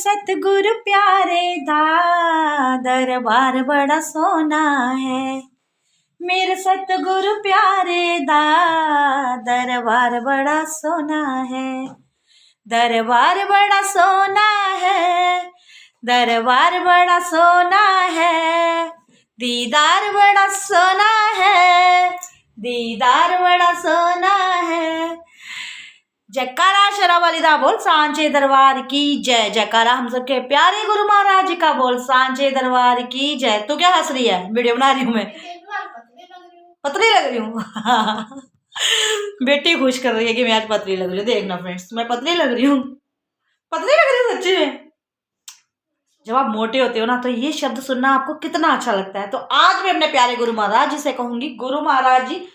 सतगुरु प्यारे दा दरबार बड़ा सोना है। मेरे सतगुरु प्यारे दा दरबार बड़ा सोना है। दरबार बड़ा सोना है, दरबार बड़ा सोना है, दीदार बड़ा सोना है, दीदार बड़ा सोना है। जयकारा शेरावाली दा बोल सांचे दरबार की जय। जयकारा हम सबके प्यारे गुरु महाराज जी का बोल सांचे दरबार की जय। तू क्या हंस रही है? वीडियो बना रही हूँ मैं। पतली लग रही हूँ बेटी खुश कर रही है कि मैं आज पतली लग रही हूँ। देखना फ्रेंड्स, मैं पतली लग रही हूँ, पतली लग रही हूँ सच्ची में। जब आप मोटे होते हो ना तो ये शब्द सुनना आपको कितना अच्छा लगता है। तो आज मैं अपने प्यारे गुरु महाराज जी से कहूंगी, गुरु महाराज जी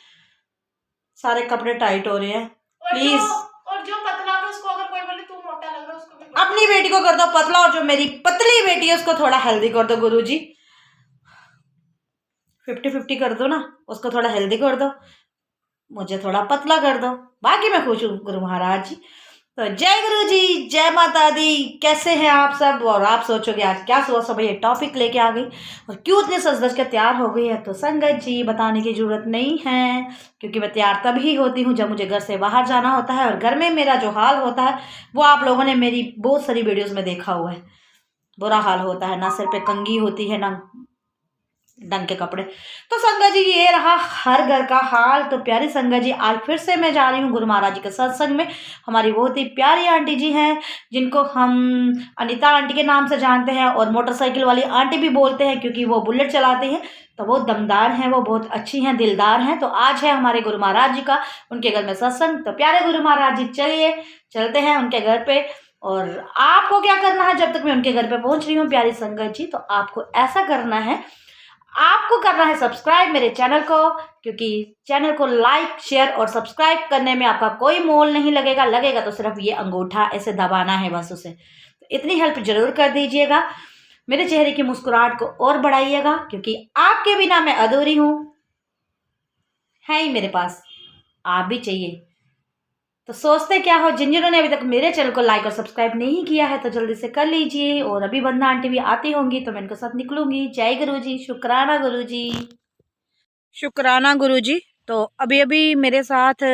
सारे कपड़े टाइट हो रहे हैं प्लीज। और जो पतला है उसको अगर कोई बोले तू मोटा लग रहा है उसको भी अपनी बेटी को कर दो पतला, और जो मेरी पतली बेटी है उसको थोड़ा हेल्दी कर दो गुरुजी। 50-50 कर दो ना, उसको थोड़ा हेल्दी कर दो, मुझे थोड़ा पतला कर दो, बाकी मैं खुश हूँ गुरु महाराज जी। तो जय गुरु जी, जय माता दी। कैसे हैं आप सब? और आप सोचोगे आज क्या सुबह सुबह ये टॉपिक लेके आ गई और क्यों इतने सज धज के तैयार हो गई है? तो संगत जी बताने की जरूरत नहीं है, क्योंकि मैं तैयार तभी होती हूँ जब मुझे घर से बाहर जाना होता है। और घर में मेरा जो हाल होता है वो आप लोगों ने मेरी बहुत सारी वीडियोज़ में देखा हुआ है। बुरा हाल होता है, ना सिर पे कंघी होती है ना ढंग के कपड़े। तो संगत जी ये रहा हर घर का हाल। तो प्यारी संगत जी आज फिर से मैं जा रही हूँ गुरु महाराज जी के सत्संग में। हमारी बहुत ही प्यारी आंटी जी हैं जिनको हम अनीता आंटी के नाम से जानते हैं और मोटरसाइकिल वाली आंटी भी बोलते हैं, क्योंकि वो बुलेट चलाती हैं। तो वो दमदार हैं, वो बहुत अच्छी हैं, दिलदार हैं। तो आज है हमारे गुरु महाराज जी का उनके घर में सत्संग। तो प्यारे गुरु महाराज जी चलिए चलते हैं उनके घर पे। और आपको क्या करना है जब तक मैं उनके घर पे पहुंच रही हूँ प्यारी संगत जी, तो आपको ऐसा करना है, आपको करना है सब्सक्राइब मेरे चैनल को, क्योंकि चैनल को लाइक शेयर और सब्सक्राइब करने में आपका कोई मोल नहीं लगेगा। लगेगा तो सिर्फ ये अंगूठा ऐसे दबाना है बस उसे। तो इतनी हेल्प जरूर कर दीजिएगा, मेरे चेहरे की मुस्कुराहट को और बढ़ाइएगा, क्योंकि आपके बिना मैं अधूरी हूँ। है ही मेरे पास, आप भी चाहिए। तो सोचते क्या हो, जिन्होंने अभी तक मेरे चैनल को लाइक और सब्सक्राइब नहीं किया है तो जल्दी से कर लीजिए। और अभी वंदना आंटी भी आती होंगी तो मैं इनके साथ निकलूंगी। जय गुरुजी, शुक्राना गुरुजी, शुक्राना गुरुजी। तो अभी अभी मेरे साथ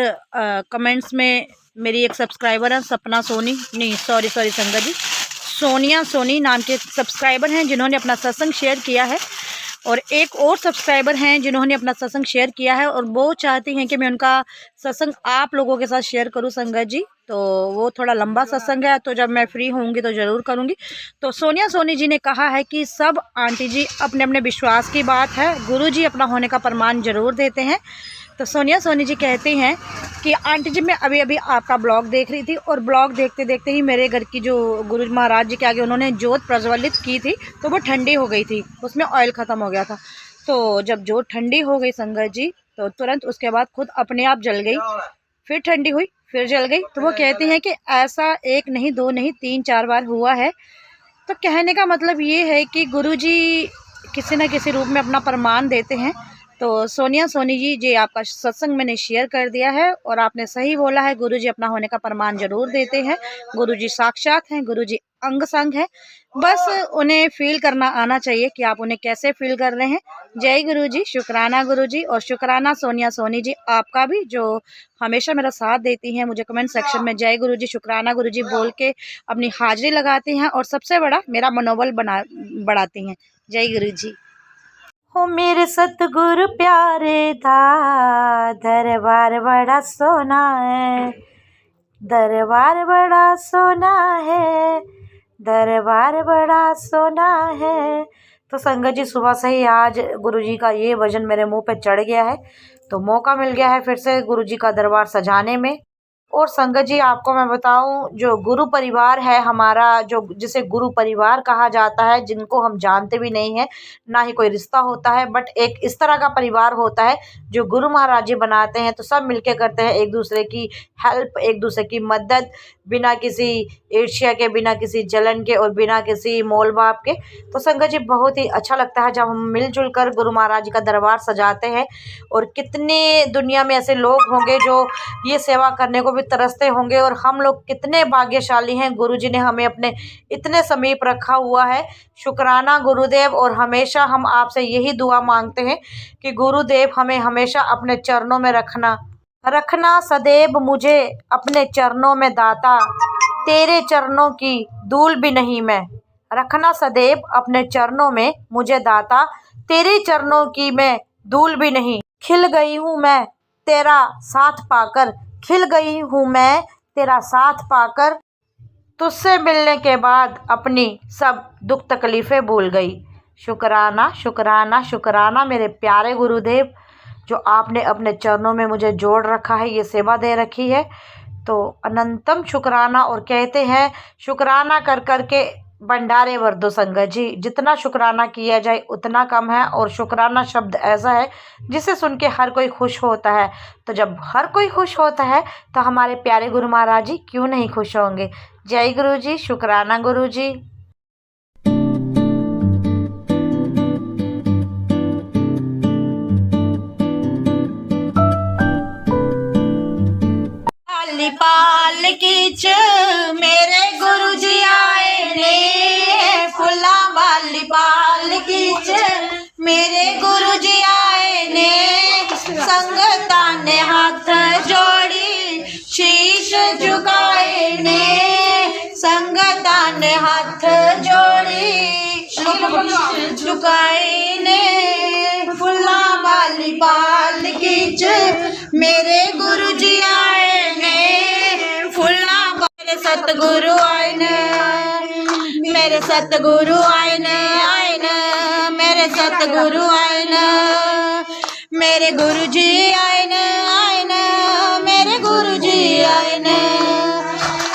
कमेंट्स में मेरी एक सब्सक्राइबर है सपना सोनी, नहीं सॉरी संगत जी, सोनिया सोनी नाम के सब्सक्राइबर हैं जिन्होंने अपना सत्संग शेयर किया है। और एक और सब्सक्राइबर हैं जिन्होंने अपना सत्संग शेयर किया है और वो चाहती हैं कि मैं उनका सत्संग आप लोगों के साथ शेयर करूं संगत जी। तो वो थोड़ा लंबा सत्संग है, तो जब मैं फ्री होंगी तो ज़रूर करूंगी। तो सोनिया सोनी जी ने कहा है कि सब आंटी जी अपने अपने विश्वास की बात है, गुरु जी अपना होने का प्रमाण ज़रूर देते हैं। तो सोनिया सोनी जी कहती हैं कि आंटी जी मैं अभी अभी आपका ब्लॉग देख रही थी और ब्लॉग देखते देखते ही मेरे घर की जो गुरु महाराज जी के आगे उन्होंने जोत प्रज्वलित की थी तो वो ठंडी हो गई थी, उसमें ऑयल ख़त्म हो गया था। तो जब जोत ठंडी हो गई संगत जी तो तुरंत उसके बाद खुद अपने आप जल गई, फिर ठंडी हुई फिर जल गई। तो वो कहती हैं कि ऐसा एक नहीं दो नहीं 3-4 बार हुआ है। तो कहने का मतलब ये है कि गुरु जी किसी न किसी रूप में अपना प्रमाण देते हैं। तो सोनिया सोनी जी जी आपका सत्संग मैंने शेयर कर दिया है और आपने सही बोला है, गुरुजी अपना होने का प्रमाण जरूर देते हैं। गुरुजी साक्षात हैं, गुरुजी अंग संग है, बस उन्हें फील करना आना चाहिए कि आप उन्हें कैसे फील कर रहे हैं। जय गुरुजी, शुक्राना गुरुजी, और शुक्राना सोनिया सोनी जी आपका भी जो हमेशा मेरा साथ देती हैं, मुझे कमेंट सेक्शन में जय गुरुजी शुक्राना गुरुजी बोल के अपनी हाजिरी लगाती हैं और सबसे बड़ा मेरा मनोबल बढ़ाती हैं। जय गुरुजी। हो मेरे सतगुरु प्यारे दा दरबार बड़ा सोना है, दरबार बड़ा सोना है, दरबार बड़ा सोना है। तो संगत जी सुबह से ही आज गुरुजी का ये भजन मेरे मुंह पे चढ़ गया है, तो मौका मिल गया है फिर से गुरुजी का दरबार सजाने में। और संगत जी आपको मैं बताऊं, जो गुरु परिवार है हमारा, जो जिसे गुरु परिवार कहा जाता है, जिनको हम जानते भी नहीं है, ना ही कोई रिश्ता होता है, बट एक इस तरह का परिवार होता है जो गुरु महाराज जी बनाते हैं। तो सब मिलके करते हैं एक दूसरे की हेल्प, एक दूसरे की मदद। बिना किसी ईर्ष्या के, बिना किसी जलन के और बिना किसी मोल भाव के। तो संगत जी बहुत ही अच्छा लगता है जब हम मिलजुल कर गुरु महाराज जी का दरबार सजाते हैं। और कितने दुनिया में ऐसे लोग होंगे जो ये सेवा करने को भी तरसते होंगे, और हम लोग कितने भाग्यशाली हैं, गुरु जी ने हमें अपने इतने समीप रखा हुआ है। शुक्राना गुरुदेव। और हमेशा हम आपसे यही दुआ मांगते हैं कि गुरुदेव हमें हमेशा अपने चरणों में रखना सदैव मुझे अपने चरणों में दाता, तेरे चरणों की धूल भी नहीं मैं। रखना सदैव अपने चरणों में मुझे दाता, तेरे चरणों की मैं धूल भी नहीं। खिल गई हूँ मैं तेरा साथ पाकर, खिल गई हूँ मैं तेरा साथ पाकर, तुझसे मिलने के बाद अपनी सब दुख तकलीफ़ें भूल गई। शुक्राना शुक्राना शुक्राना मेरे प्यारे गुरुदेव, जो आपने अपने चरणों में मुझे जोड़ रखा है, ये सेवा दे रखी है। तो अनंतम शुक्राना। और कहते हैं शुक्राना कर कर के भंडारे भर दो संगत जी। जितना शुक्राना किया जाए उतना कम है। और शुक्राना शब्द ऐसा है जिसे सुन के हर कोई खुश होता है। तो जब हर कोई खुश होता है तो हमारे प्यारे गुरु महाराज जी क्यों नहीं खुश होंगे। जय गुरु जी। शुक्राना गुरु जी। पालकी च मेरे गुरु जी आए ने, फुला वाली पालकी च मेरे गुरु जी आए ने। संगतां ने हाथ जोड़ी शीश झुकाए ने, संगतां ने हाथ जोड़ी शीश झुकाए ने। फुला वाली पालकी च मेरे गुरु जी आए ने, सतगुरु आए न, मेरे सतगुरु आए न, आए न मेरे सतगुरु आए न, मेरे गुरु जी आए न, आए न मेरे गुरु जी आए न।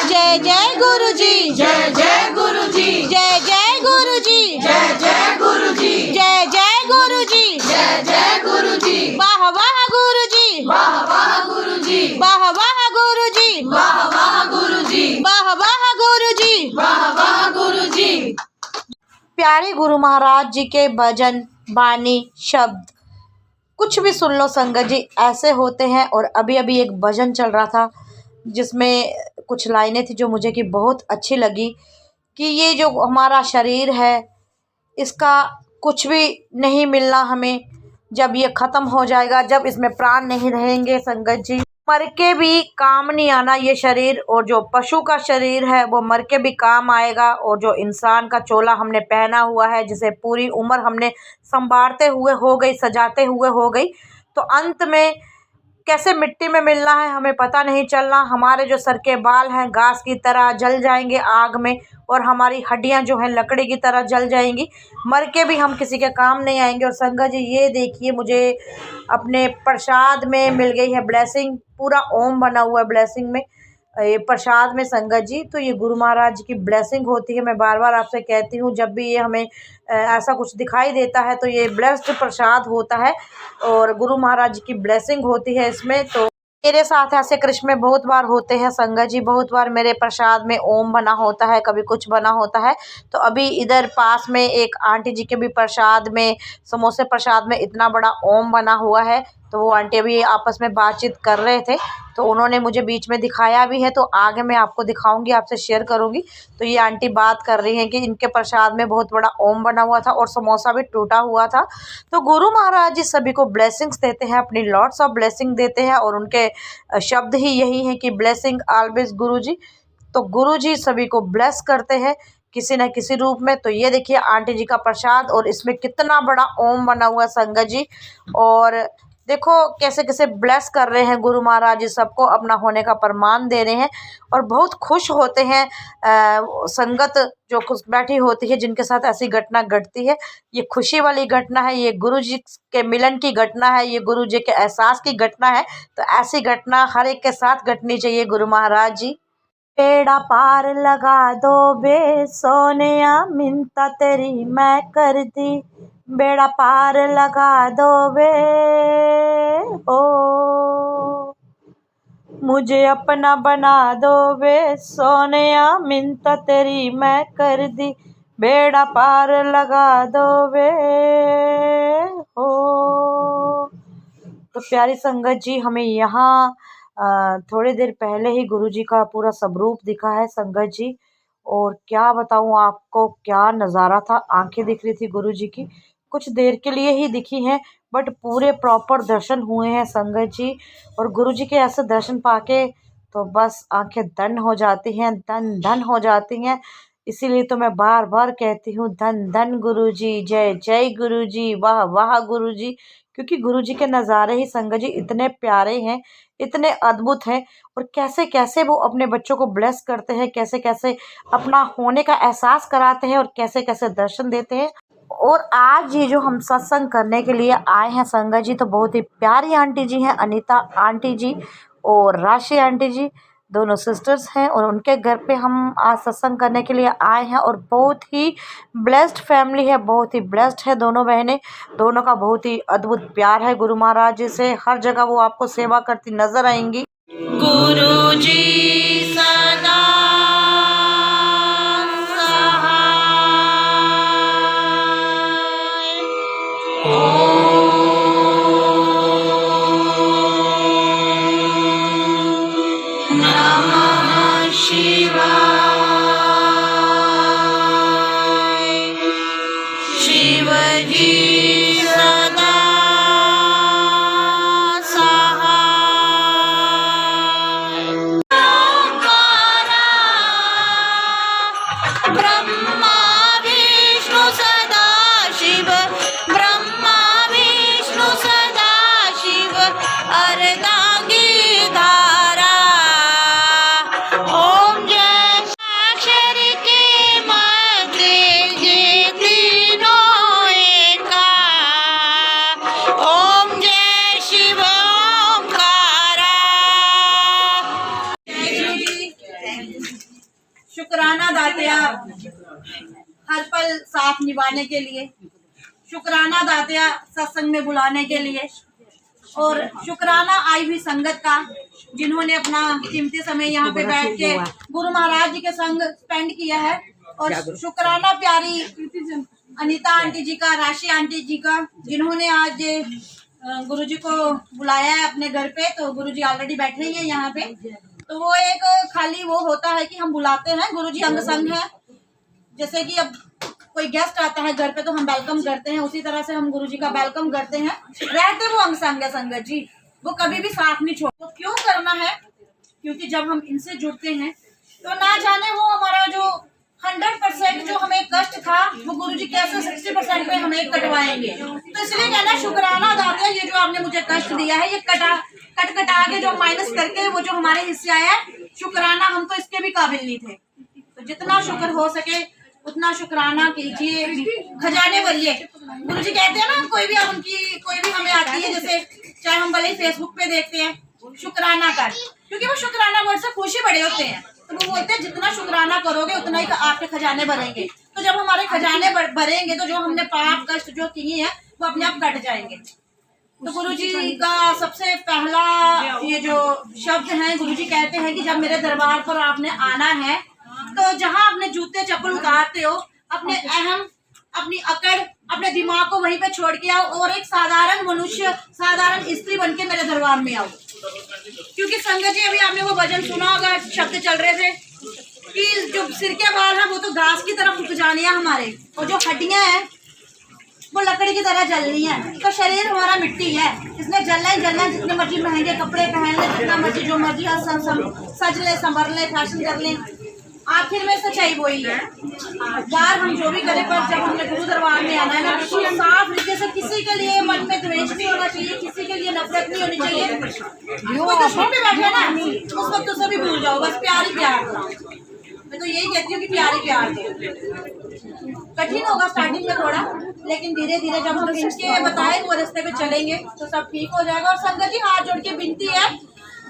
जय जय गुरु जी, जय जय गुरु जी, जय जय गुरु जी, जय जय गुरु जी, जय जय गुरु जी, जय जय गुरु जी। वाह वाह गुरु जी, वाह वाह गुरु जी, वाह वाह गुरु जी, वाह वाह गुरु जी, वाह वाह गुरु जी, वाह वाह गुरु जी। प्यारे गुरु महाराज जी के भजन बानी शब्द कुछ भी सुन लो संगत जी, ऐसे होते हैं। और अभी अभी एक भजन चल रहा था जिसमें कुछ लाइनें थी जो मुझे कि बहुत अच्छी लगी, कि ये जो हमारा शरीर है इसका कुछ भी नहीं मिलना हमें, जब ये ख़त्म हो जाएगा, जब इसमें प्राण नहीं रहेंगे संगत जी, मर के भी काम नहीं आना ये शरीर। और जो पशु का शरीर है वो मर के भी काम आएगा, और जो इंसान का चोला हमने पहना हुआ है, जिसे पूरी उम्र हमने संभालते हुए हो गई, सजाते हुए हो गई, तो अंत में कैसे मिट्टी में मिलना है हमें पता नहीं चलना। हमारे जो सर के बाल हैं घास की तरह जल जाएंगे आग में, और हमारी हड्डियां जो हैं लकड़ी की तरह जल जाएंगी, मर के भी हम किसी के काम नहीं आएंगे। और संगत जी ये देखिए, मुझे अपने प्रसाद में मिल गई है ब्लेसिंग, पूरा ओम बना हुआ है ब्लेसिंग में, ये प्रसाद में संगत जी। तो ये गुरु महाराज जी की ब्लेसिंग होती है। मैं बार बार आपसे कहती हूँ, जब भी ये हमें ऐसा कुछ दिखाई देता है तो ये ब्लेस्ड प्रसाद होता है और गुरु महाराज जी की ब्लेसिंग होती है इसमें। तो मेरे साथ ऐसे कृष्ण में बहुत बार होते हैं संगत जी, बहुत बार मेरे प्रसाद में ओम बना होता है, कभी कुछ बना होता है। तो अभी इधर पास में एक आंटी जी के भी प्रसाद में, समोसे प्रसाद में इतना बड़ा ओम बना हुआ है। तो वो आंटी अभी आपस में बातचीत कर रहे थे, तो उन्होंने मुझे बीच में दिखाया भी है, तो आगे मैं आपको दिखाऊंगी, आपसे शेयर करूंगी। तो ये आंटी बात कर रही हैं कि इनके प्रसाद में बहुत बड़ा ओम बना हुआ था और समोसा भी टूटा हुआ था। तो गुरु महाराज जी सभी को ब्लेसिंग्स देते हैं, अपनी लॉट्स ऑफ ब्लेसिंग देते हैं, और उनके शब्द ही यही हैं कि ब्लेसिंग ऑलवेज गुरु जी। तो गुरु जी सभी को ब्लेस करते हैं किसी न किसी रूप में। तो ये देखिए आंटी जी का प्रसाद, और इसमें कितना बड़ा ओम बना हुआ है संगत जी। और देखो कैसे कैसे ब्लेस कर रहे हैं गुरु महाराज जी, सबको अपना होने का प्रमाण दे रहे हैं, और बहुत खुश होते हैं। संगत जो खुश बैठी होती है, जिनके साथ ऐसी घटना घटती है, ये खुशी वाली घटना है, ये गुरु जी के मिलन की घटना है, ये गुरु जी के एहसास की घटना है। तो ऐसी घटना हर एक के साथ घटनी चाहिए गुरु महाराज जी। बेड़ा पार लगा दो बे सोनिया, मिन्नत तेरी मैं कर दी, बेड़ा पार लगा दो बे ओ, मुझे अपना बना दो वे सोनिया, मिन्नत तेरी मैं कर दी, बेड़ा पार लगा दो वे हो। तो प्यारी संगत जी, हमें यहाँ थोड़ी देर पहले ही गुरु जी का पूरा स्वरूप दिखा है संगत जी, और क्या बताऊँ आपको, क्या नज़ारा था। आंखें दिख रही थी गुरु जी की, कुछ देर के लिए ही दिखी हैं बट पूरे प्रॉपर दर्शन हुए हैं संगत जी। और गुरु जी के ऐसे दर्शन पाके तो बस आंखें धन हो जाती हैं, धन धन हो जाती हैं। इसीलिए तो मैं बार बार कहती हूँ धन धन गुरु जी, जय जय गुरु जी, वाह वाह गुरु जी। क्योंकि गुरु जी के नज़ारे ही संगत जी इतने प्यारे हैं, इतने अद्भुत हैं, और कैसे कैसे वो अपने बच्चों को ब्लेस करते हैं, कैसे कैसे अपना होने का एहसास कराते हैं, और कैसे कैसे दर्शन देते हैं। और आज ये जो हम सत्संग करने के लिए आए हैं संगत जी, तो बहुत ही प्यारी आंटी जी हैं, अनीता आंटी जी और राशि आंटी जी, दोनों सिस्टर्स हैं, और उनके घर पे हम आज सत्संग करने के लिए आए हैं। और बहुत ही ब्लेस्ड फैमिली है, बहुत ही ब्लेस्ड है दोनों बहनें, दोनों का बहुत ही अद्भुत प्यार है गुरु महाराज जी से। हर जगह वो आपको सेवा करती नजर आएंगी। गुरु जी सदा शुक्राना दातिया हर पल साथ निभाने के लिए, शुक्राना दातिया सत्संग में बुलाने के लिए, और शुक्राना आई हुई संगत का जिन्होंने अपना कीमती समय यहाँ पे बैठ के गुरु महाराज जी के संग स्पेंड किया है। और शुक्राना प्यारी अनीता आंटी जी का, राशि आंटी जी का, जिन्होंने आज गुरु जी को बुलाया है अपने घर पे। तो गुरु जी ऑलरेडी बैठे ही हैं यहाँ पे, तो वो एक खाली वो होता है कि हम बुलाते हैं, गुरु जी अंग संग है। जैसे कि अब कोई गेस्ट आता है घर पे तो हम वेलकम करते हैं, उसी तरह से हम गुरु जी का वेलकम करते हैं। रहते वो अंग संग है संगत जी, वो कभी भी साथ नहीं छोड़। तो क्यों करना है? क्योंकि जब हम इनसे जुड़ते हैं तो ना जाने वो हमारा जो 100% जो हमें कष्ट था वो गुरुजी कैसे 60% पे हमें कटवाएंगे। तो इसलिए कहना शुक्राना अदा है, ये जो आपने मुझे कष्ट दिया है ये कटा के जो माइनस करके वो जो हमारे हिस्से आया है, शुक्राना हम तो इसके भी काबिल नहीं थे। तो जितना शुक्र हो सके उतना शुक्राना कीजिए, खजाने भरिए। गुरुजी कहते हैं ना, कोई भी हमें आती है, जैसे चाहे हम भले ही फेसबुक पे देखते हैं शुक्राना कर, क्योंकि वो शुक्राना वर्ड से खुशी बड़े होते हैं। तो वो बोलते हैं जितना शुक्राना करोगे उतना ही आपके खजाने भरेंगे। तो जब हमारे खजाने भरेंगे तो जो हमने पाप कष्ट जो किए हैं वो अपने आप कट जाएंगे। तो गुरुजी का सबसे पहला ये जो शब्द है, गुरुजी कहते हैं कि जब मेरे दरबार पर आपने आना है तो जहाँ अपने जूते चप्पल उतारते हो, अपने अहम, अपनी अकड़, अपने दिमाग को वहीं पे छोड़ के आओ और एक साधारण मनुष्य, साधारण स्त्री बनके मेरे दरबार में आओ। क्योंकि संगत जी अभी आपने वो भजन सुना होगा, शब्द चल रहे थे कि जो सिर के बाल है वो तो घास की तरफ उग जाने हैं हमारे, और जो हड्डियां हैं वो लकड़ी की तरह जलनी है। तो शरीर हमारा मिट्टी है, इसमें जलना ही जलना है। जितने मर्जी महंगे कपड़े पहन ले, जितना मर्जी जो मर्जी सज ले, संभर ले, फैशन कर ले, आखिर में सच्चाई वही है। बार हम जो भी करें, पर जब हमने गुरु दरबार में आना है ना, तो साफ तरीके से, किसी के लिए मन में द्वेष नहीं होना चाहिए, किसी के लिए नफरत नहीं होनी चाहिए। वो दुश्मन पे बैठे ना उस वक्त उसे भी भूल जाओ, बस प्यार ही प्यार दो। मैं तो यही कहती हूँ कि प्यार ही प्यार दो। कठिन होगा स्टार्टिंग में थोड़ा, लेकिन धीरे धीरे जब हम इनके बताए वो रास्ते पे चलेंगे तो सब ठीक हो जाएगा। और संगत जी हाथ जोड़ के विनती है,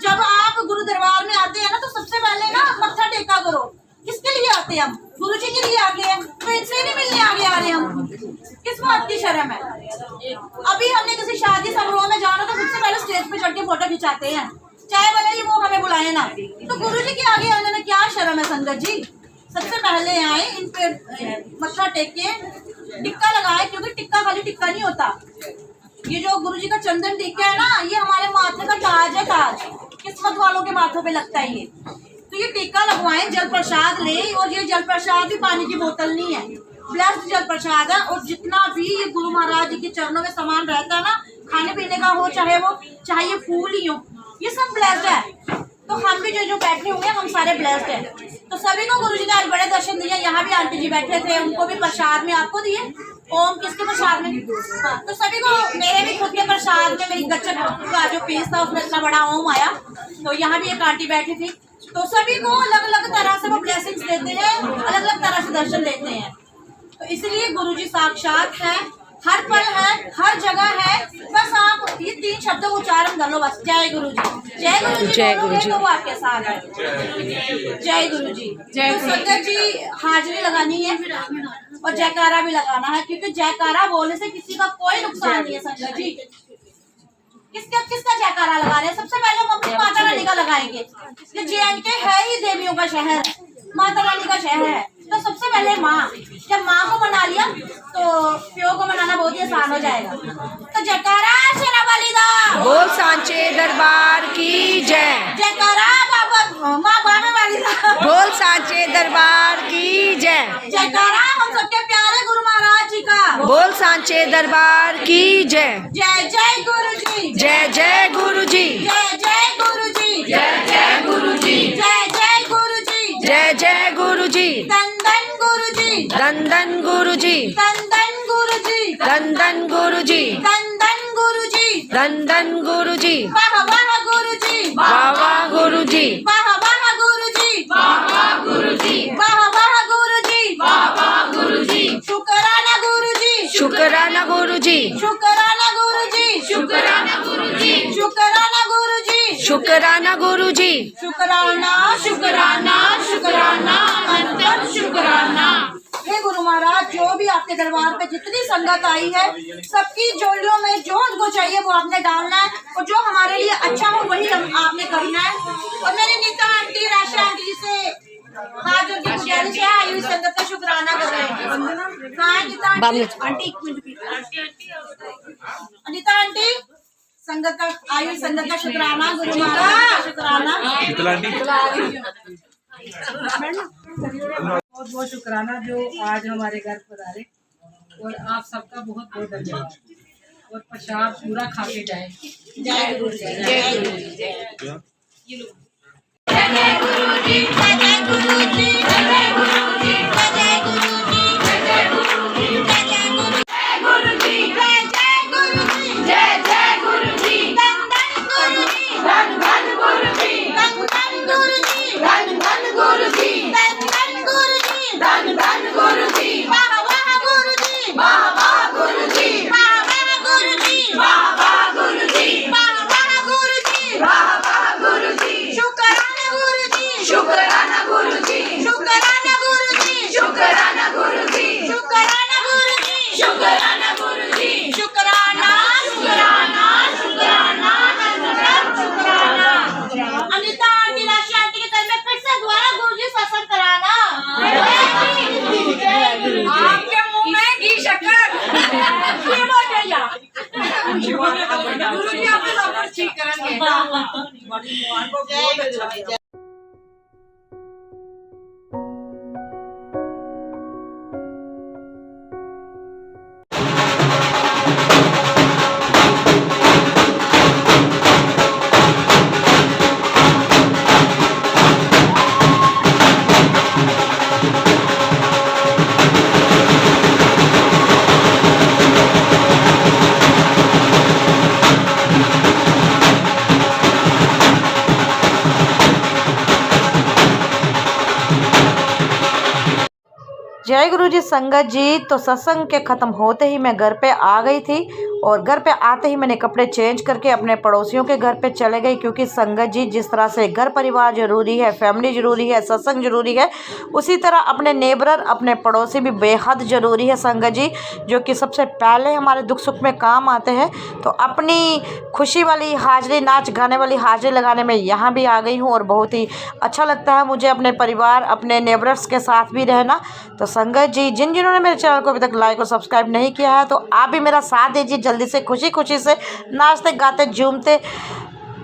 जब आप गुरु दरबार में आते हैं ना तो सबसे पहले ना मत्था टेका करो। किसके लिए आते हैं हम? गुरु जी के लिए आगे हैं, तो इनसे नहीं मिलने आगे आ रहे हम। किस बात की शर्म है? अभी हमने किसी शादी समारोह में जाना तो सबसे पहले स्टेज पे चढ़ के फोटो खिंचाते हैं, चाय वाले ही वो हमें बुलाए ना। तो गुरुजी के आगे आने में क्या शर्म है संगत जी। सबसे पहले आए, इन पे मत्था टेक के टिक्का लगाए, क्योंकि टिक्का खाली टिक्का नहीं होता। ये जो गुरुजी का चंदन टिक्का है ना, ये हमारे माथे का ताज है, ताज किस्मत वालों के माथों पे लगता है ये। तो ये टीका लगवाएं, जल प्रसाद ले, और ये जल प्रसाद भी पानी की बोतल नहीं है, ब्लेस्ड जल प्रसाद है। और जितना भी ये गुरु महाराज जी के चरणों में सामान रहता है ना, खाने पीने का हो, चाहे ये फूल ही हो, ये सब ब्लेस्ड है। तो हम भी जो बैठे हुए हैं, हम सारे ब्लेस्ड हैं। तो सभी को गुरुजी ने आज बड़े दर्शन दिए। यहाँ भी आंटी जी बैठे थे, उनको भी प्रसाद में, आपको दिए ओम किसके प्रसाद में? हाँ, तो सभी को, मेरे भी खुद के प्रसाद में मेरी गच्चक का जो पीस था उसमें इतना बड़ा ओम आया। तो यहाँ भी एक आंटी बैठी थी। तो सभी को अलग अलग तरह से वो ब्लेसिंग्स देते हैं, अलग अलग तरह से दर्शन देते हैं। तो इसलिए गुरुजी साक्षात है, हर पल है, हर जगह है। बस आप ये 3 शब्द उच्चारण कर लो बस, जय गुरुजी। जय गुरुजी, जय गुरुजी, तो वो आपके साथ है। जय गुरुजी। तो संगत जी हाजिरी लगानी है और जयकारा भी लगाना है, क्योंकि जयकारा बोलने से किसी का कोई नुकसान नहीं है। संगत जी किसका जयकारा लगा रहे हैं? सबसे पहले हम अपनी माता रानी का लगाएंगे। ये JNK है ही देवियों का शहर, माता रानी का शहर है। तो सबसे पहले माँ, जब माँ को मना लिया तो प्यो को मनाना बहुत ही आसान हो जाएगा। तो जयकारा शेरावाली दा, बोल सांचे दरबार की जय। जयकारा माँ बाबा वाली दा, बोल सांचे दरबार की जय। जयकारा हम सबके प्यारे गुरु महाराज जी का, बोल सांचे दरबार की जय। जय जय गुरु जी, जय जय गुरु जी, जय जय गुरु जी, जय जय गुरु जी, जय जय गुरु जी, जय जय गुरु जी, दंदन गुरु जी, दंदन गुरु जी, दंदन गुरु जी, दंदन गुरु जी, दंदन गुरु जी, दंदन गुरु जी, वाह वाह गुरु जी, वाह वाह गुरु जी, वाह वाह गुरु जी, वाह वाह गुरु जी, वाह वाह गुरु जी, वाह वाह गुरु जी, शुक्राना गुरु जी, शुक्राना गुरु जी, शुक्राना गुरु जी, शुक्राना गुरु जी, शुक्राना गुरु जी, शुक्राना गुरु जी, शुक्राना शुक्राना शुक्राना अंतर शुक्राना। हे गुरु महाराज, जो भी आपके दरबार पे जितनी संगत आई है, सबकी झोलियों में जो उनको चाहिए वो आपने डालना है, और जो हमारे लिए अच्छा हो वही आपने करना है। और मेरी नीता आंटी, राशा आंटी जी से हाथ जोड़ के गुजारिश है, आई हुई संगत का शुक्राना कर रहे हैं। हाँ नीता आंटी, आंटी एक मिनट, अनिता आंटी, संगत का, आई हुई संगत का शुक्राना, गुरु महाराज का शुक्राना। बहुत बहुत शुक्राना जो आज हमारे घर पर आ रहे, और आप सबका बहुत बहुत धन्यवाद। और प्रसाद पूरा खा के जाए। जय गुरु जी, जय गुरु जी, जय गुरु जी, जय गुरु जी, जय गुरु जी, जय गुरु जी, जय गुरु जी, जय गुरु जी, जय गुरु जी, जय गुरु जी, जय जय गुरु जी, जय जय गुरु जी, दंदन गुरु जी, धन धन गुरु जी, दंदन गुरु जी, धन धन गुरु जी, दंदन गुरु जी, धन धन गुरु जी, वाह वाह गुरु जी, वाह वाह गुरु जी, वाह वाह गुरु जी, वाह वाह गुरु जी, वाह वाह गुरु जी, वाह वाह गुरु जी, शुक्राना गुरु जी, शुक्राना गुरु जी, शुक्राना गुरु जी, शुक्राना गुरु जी, शुक्राना गुरु जी, शुक्राना गुरु जी, शुक्राना शुक्राना शुक्राना शुक्राना। अनिता आंटी, राशि आंटी के घर में फिर से दोबारा गुरु जी सत्संग कराना। आपके मुंह में घी शक्कर, ये बात है या? गुरु जी आपको सब कुछ ठीक करेंगे। जय गुरु जी। संगत जी, तो सत्संग के ख़त्म होते ही मैं घर पे आ गई थी और घर पे आते ही मैंने कपड़े चेंज करके अपने पड़ोसियों के घर पे चले गई, क्योंकि संगत जी जिस तरह से घर परिवार ज़रूरी है, फैमिली ज़रूरी है, सत्संग ज़रूरी है, उसी तरह अपने नेबरर अपने पड़ोसी भी बेहद ज़रूरी है संगत जी, जो कि सबसे पहले हमारे दुख सुख में काम आते हैं। तो अपनी खुशी वाली हाज़िरी, नाच गाने वाली हाज़िरी लगाने में यहाँ भी आ गई हूँ और बहुत ही अच्छा लगता है मुझे अपने परिवार, अपने नेबरर्स के साथ भी रहना। तो संगत जी जिन्होंने मेरे चैनल को अभी तक लाइक और सब्सक्राइब नहीं किया है, तो आप भी मेरा साथ दीजिए, जल्दी से खुशी खुशी से नाचते गाते झूमते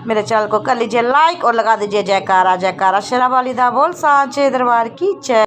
मेरे चैनल को कर लीजिए लाइक और लगा दीजिए जयकारा जयकारा। शेरा वालिदा बोल सांचे दरबार की जय।